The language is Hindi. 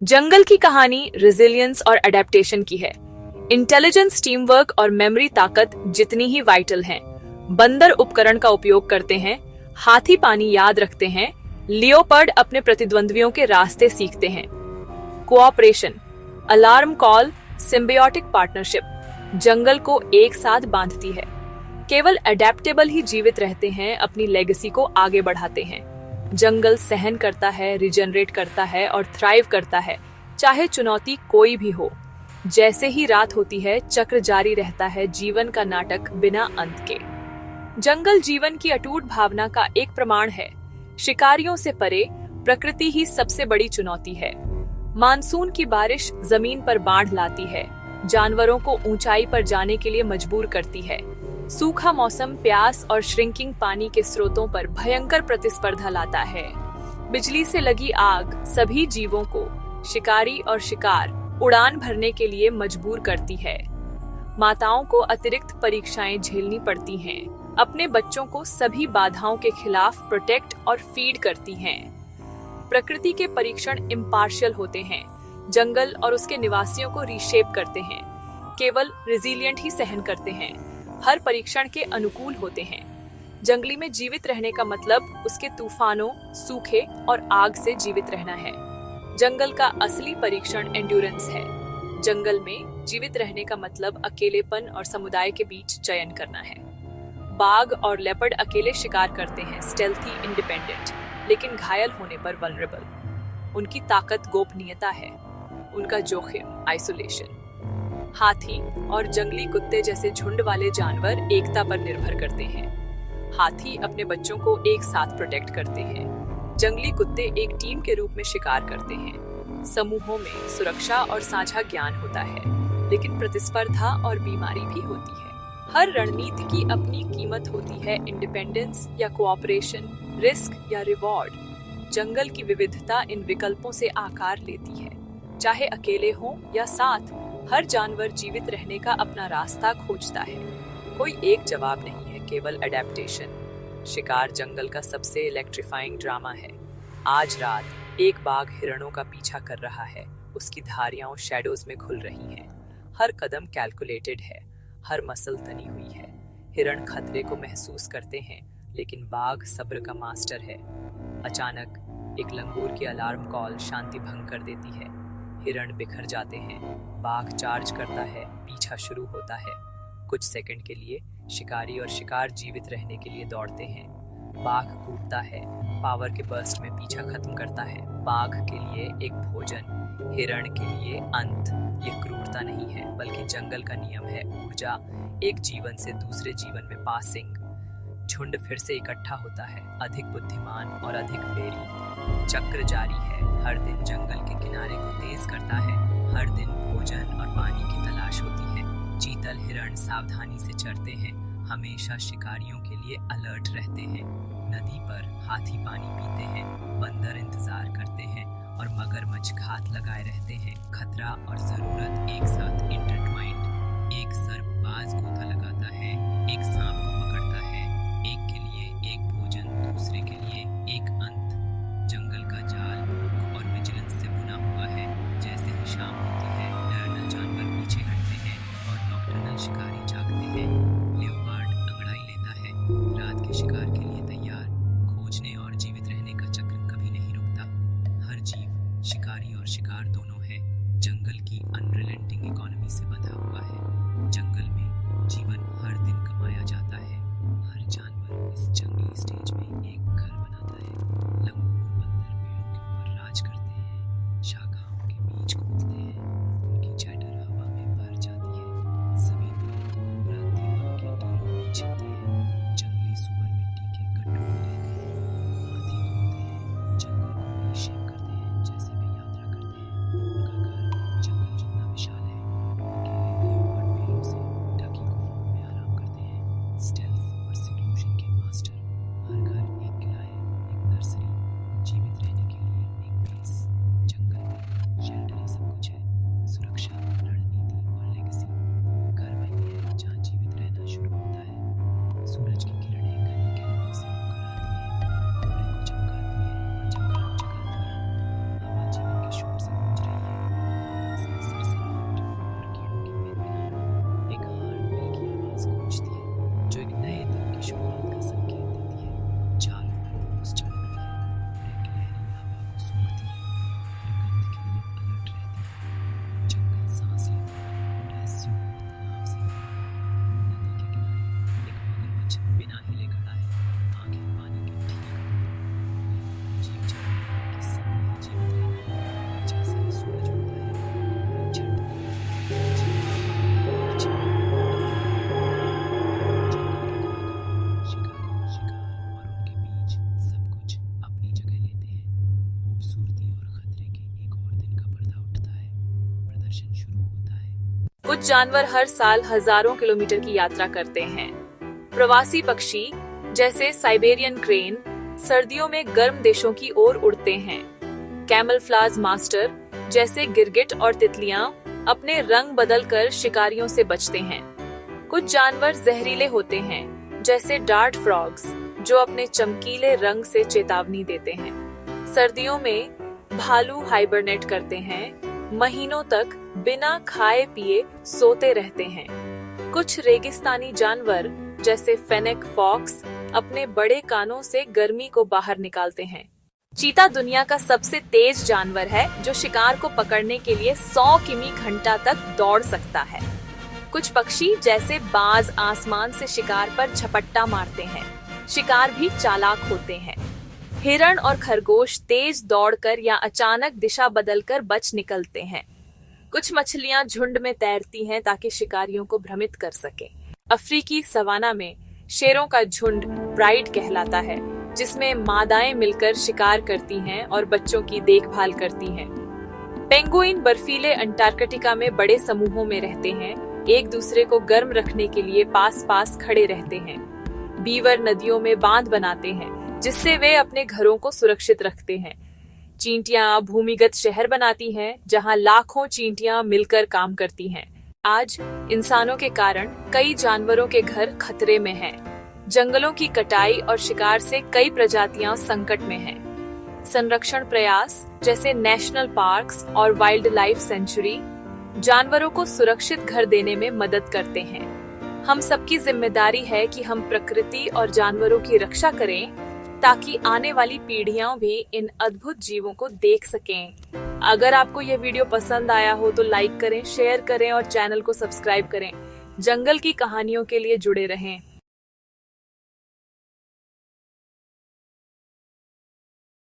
जंगल की कहानी रेजिलियंस और अडेप्टेशन की है। इंटेलिजेंस, टीम वर्क और मेमोरी ताकत जितनी ही वाइटल हैं। बंदर उपकरण का उपयोग करते हैं, हाथी पानी याद रखते हैं, लियोपर्ड अपने प्रतिद्वंद्वियों के रास्ते सीखते हैं। Cooperation, alarm call, symbiotic partnership जंगल को एक साथ बांधती है। केवल अडेप्टेबल ही जीवित रहते हैं, अपनी लेगेसी को आगे बढ़ाते हैं। जंगल सहन करता है, रिजेनरेट करता है और थ्राइव करता है, चाहे चुनौती कोई भी हो। जैसे ही रात होती है, चक्र जारी रहता है, जीवन का नाटक बिना अंत के। जंगल जीवन की अटूट भावना का एक प्रमाण है। शिकारियों से परे प्रकृति ही सबसे बड़ी चुनौती है। मानसून की बारिश जमीन पर बाढ़ लाती है, जानवरों को ऊंचाई पर जाने के लिए मजबूर करती है। सूखा मौसम प्यास और श्रिंकिंग पानी के स्रोतों पर भयंकर प्रतिस्पर्धा लाता है। बिजली से लगी आग सभी जीवों को, शिकारी और शिकार, उड़ान भरने के लिए मजबूर करती है। माताओं को अतिरिक्त परीक्षाएं झेलनी पड़ती हैं, अपने बच्चों को सभी बाधाओं के खिलाफ प्रोटेक्ट और फीड करती हैं। प्रकृति के परीक्षण इम्पार्शियल होते हैं, जंगल और उसके निवासियों को रीशेप करते हैं। केवल रेजिलिएंट ही सहन करते हैं, हर परीक्षण के अनुकूल होते हैं। जंगली में जीवित रहने का मतलब उसके तूफानों, सूखे और आग से जीवित रहना है। जंगल का असली परीक्षण एंड्योरेंस है। जंगल में जीवित रहने का मतलब अकेलेपन और समुदाय के बीच चयन करना है। बाघ और लेपर्ड अकेले शिकार करते हैं, स्टेल्थी, इंडिपेंडेंट, लेकिन घायल होने पर वल्नरेबल। उनकी ताकत गोपनीयता है, उनका जोखिम आइसोलेशन। हाथी और जंगली कुत्ते जैसे झुंड वाले जानवर एकता पर निर्भर करते हैं। हाथी अपने बच्चों को एक साथ प्रोटेक्ट करते हैं, जंगली कुत्ते एक टीम के रूप में शिकार करते हैं। समूहों में सुरक्षा और साझा ज्ञान होता है, लेकिन प्रतिस्पर्धा और बीमारी भी होती है। हर रणनीति की अपनी कीमत होती है, इंडिपेंडेंस या कोऑपरेशन, रिस्क या रिवॉर्ड। जंगल की विविधता इन विकल्पों से आकार लेती है। चाहे अकेले हो या साथ, हर जानवर जीवित रहने का अपना रास्ता खोजता है। कोई एक जवाब नहीं है, केवल अडेप्टेशन। शिकार जंगल का सबसे इलेक्ट्रीफाइंग ड्रामा है। आज रात एक बाघ हिरणों का पीछा कर रहा है, उसकी धारियां शैडोज में खुल रही हैं। हर कदम कैलकुलेटेड है, हर मसल तनी हुई है। हिरण खतरे को महसूस करते हैं, लेकिन बाघ सब्र का मास्टर है। अचानक एक लंगूर की अलार्म कॉल शांति भंग कर देती है। हिरण बिखर जाते हैं, बाघ चार्ज करता है, पीछा शुरू होता है। कुछ सेकंड के लिए शिकारी और शिकार जीवित रहने के लिए दौड़ते हैं। बाघ कूदता है, पावर के बर्स्ट में पीछा खत्म करता है। बाघ के लिए एक भोजन, हिरण के लिए अंत। ये क्रूरता नहीं है, बल्कि जंगल का नियम है। ऊर्जा एक जीवन से दूसरे जीवन में पासिंग। झुंड फिर से इकट्ठा होता है, अधिक बुद्धिमान और अधिक वेरी। चक्र जारी है, हर दिन जंगल के किनारे को तेज करता है। हर दिन भोजन और पानी की तलाश होती है। चीतल हिरण सावधानी से चरते हैं, हमेशा शिकारियों के लिए अलर्ट रहते हैं। नदी पर हाथी पानी पीते हैं, बंदर इंतजार करते हैं और मगरमच्छ घात लगाए रहते हैं। खतरा और जरूरत एक साथ इंटरट्वाइंड। एक सर्प बाज गोता लगाता है, एक सांप को पकड़ता है। एक के लिए एक भोजन, दूसरे के लिए एक अंत। जंगल का जाल भूख और विजिलेंस से बुना हुआ है। जैसे ही शाम होती है, डायर्नल जानवर पीछे हटते हैं और नॉक्टर्नल शिकारी जागते हैं। लियोपार्ड अंगड़ाई लेता है, रात के शिकार के लिए तैयार। खोजने और जीवित रहने का चक्र कभी नहीं रुकता। हर जीव, शिकारी और शिकार दोनों है, जंगल की अनरिलेंटिंग इकोनॉमी से बंधा हुआ है। जंगल में जीवन हर दिन कमाया जाता है। हर जानवर इस जंगली स्टेज में एक घर बनाता है। लंगूर बंदर पेड़ों के ऊपर राज करते हैं, शाखाओं के बीच कूदते हैं, उनकी चैटर हवा में भर जाती है। जमीन पर कोबरा दीमक के टीलों में छिपते हैं, जंगली सुअर मिट्टी के गड्ढों में रहते हैं। हाथी घूमते हैं, जंगल को रीशेप करते हैं जैसे वे यात्रा करते हैं। उनका घर जंगल जितना विशाल है। अकेले लियोपार्ड पेड़ों से ढकी गुफाओं में आराम करते हैं, स्टेल्थ और सिक्लूजन के मास्टर। हर घर एक किला है, एक नर्सरी, जीवित रहने के लिए एक बेस। जंगल में शेल्टर ही सब कुछ कुछ जानवर हर साल हजारों किलोमीटर की यात्रा करते हैं। प्रवासी पक्षी जैसे साइबेरियन क्रेन सर्दियों में गर्म देशों की ओर उड़ते हैं। कैमलफ्लाज मास्टर जैसे गिरगिट और तितलियां अपने रंग बदलकर शिकारियों से बचते हैं। कुछ जानवर जहरीले होते हैं जैसे डार्ट फ्रॉग्स जो अपने चमकीले रंग से चेतावनी देते हैं। सर्दियों में भालू हाइबरनेट करते हैं, महीनों तक बिना खाए पिए सोते रहते हैं। कुछ रेगिस्तानी जानवर जैसे फेनेक फॉक्स अपने बड़े कानों से गर्मी को बाहर निकालते हैं। चीता दुनिया का सबसे तेज जानवर है जो शिकार को पकड़ने के लिए 100 किमी घंटा तक दौड़ सकता है। कुछ पक्षी जैसे बाज आसमान से शिकार पर झपट्टा मारते हैं। शिकार भी चालाक होते हैं। हिरण और खरगोश तेज दौड़कर या अचानक दिशा बदलकर बच निकलते हैं। कुछ मछलियां झुंड में तैरती हैं ताकि शिकारियों को भ्रमित कर सके। अफ्रीकी सवाना में शेरों का झुंड प्राइड कहलाता है, जिसमें मादाएं मिलकर शिकार करती हैं और बच्चों की देखभाल करती हैं। पेंगुइन बर्फीले अंटार्कटिका में बड़े समूहों में रहते हैं, एक दूसरे को गर्म रखने के लिए पास पास खड़े रहते हैं। बीवर नदियों में बांध बनाते हैं, जिससे वे अपने घरों को सुरक्षित रखते हैं। चींटियां भूमिगत शहर बनाती हैं, जहां लाखों चींटियां मिलकर काम करती हैं। आज इंसानों के कारण कई जानवरों के घर खतरे में हैं। जंगलों की कटाई और शिकार से कई प्रजातियां संकट में हैं। संरक्षण प्रयास जैसे नेशनल पार्क्स और वाइल्ड लाइफ सेंचुरी जानवरों को सुरक्षित घर देने में मदद करते हैं। हम सबकी जिम्मेदारी है कि हम प्रकृति और जानवरों की रक्षा करें ताकि आने वाली पीढ़ियां भी इन अद्भुत जीवों को देख सकें। अगर आपको यह वीडियो पसंद आया हो तो लाइक करें, शेयर करें और चैनल को सब्सक्राइब करें। जंगल की कहानियों के लिए जुड़े रहें।